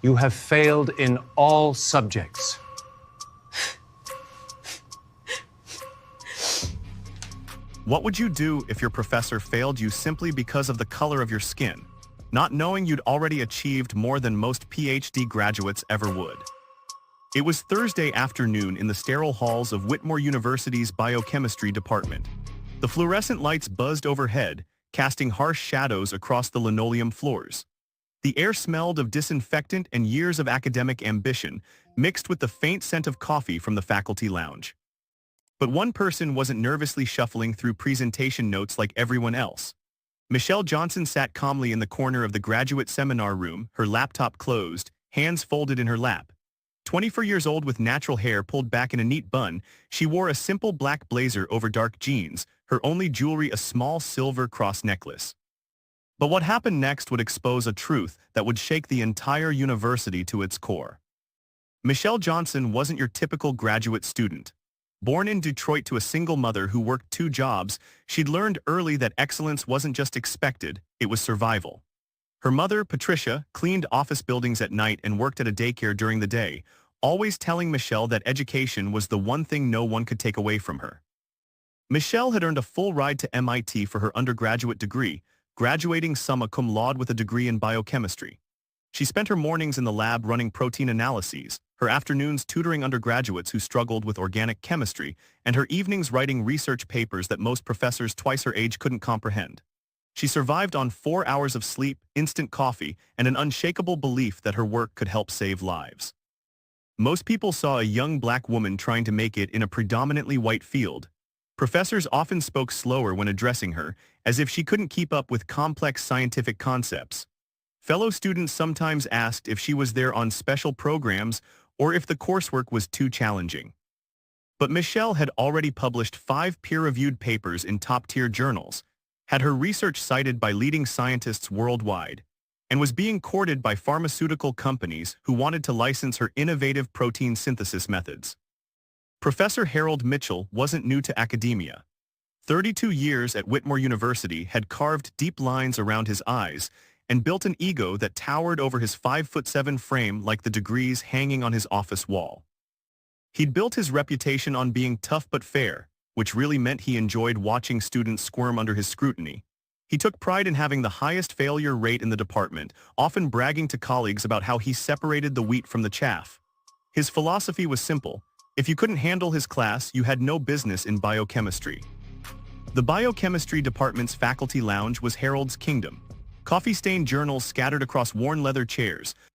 You have failed in all subjects. What would you do if your professor failed you simply because of the color of your skin, not knowing you'd already achieved more than most PhD graduates ever would? It was Thursday afternoon in the sterile halls of Whitmore University's biochemistry department. The fluorescent lights buzzed overhead, casting harsh shadows across the linoleum floors. The air smelled of disinfectant and years of academic ambition, mixed with the faint scent of coffee from the faculty lounge. But one person wasn't nervously shuffling through presentation notes like everyone else. Michelle Johnson sat calmly in the corner of the graduate seminar room, her laptop closed, hands folded in her lap. 24 years old with natural hair pulled back in a neat bun, she wore a simple black blazer over dark jeans, her only jewelry a small silver cross necklace. But what happened next would expose a truth that would shake the entire university to its core. Michelle Johnson wasn't your typical graduate student. Born in Detroit to a single mother who worked 2 jobs, she'd learned early that excellence wasn't just expected, it was survival. Her mother, Patricia, cleaned office buildings at night and worked at a daycare during the day, always telling Michelle that education was the one thing no one could take away from her. Michelle had earned a full ride to MIT for her undergraduate degree, graduating summa cum laude with a degree in biochemistry. She spent her mornings in the lab running protein analyses, her afternoons tutoring undergraduates who struggled with organic chemistry, and her evenings writing research papers that most professors twice her age couldn't comprehend. She survived on 4 hours of sleep, instant coffee, and an unshakable belief that her work could help save lives. Most people saw a young black woman trying to make it in a predominantly white field. Professors often spoke slower when addressing her, as if she couldn't keep up with complex scientific concepts. Fellow students sometimes asked if she was there on special programs or if the coursework was too challenging. But Michelle had already published 5 peer-reviewed papers in top-tier journals, had her research cited by leading scientists worldwide, and was being courted by pharmaceutical companies who wanted to license her innovative protein synthesis methods. Professor Harold Mitchell wasn't new to academia. 32 years at Whitmore University had carved deep lines around his eyes and built an ego that towered over his 5'7" frame like the degrees hanging on his office wall. He'd built his reputation on being tough but fair, which really meant he enjoyed watching students squirm under his scrutiny. He took pride in having the highest failure rate in the department, often bragging to colleagues about how he separated the wheat from the chaff. His philosophy was simple: if you couldn't handle his class, you had no business in biochemistry. The biochemistry department's faculty lounge was Harold's kingdom. Coffee-stained journals scattered across worn leather chairs,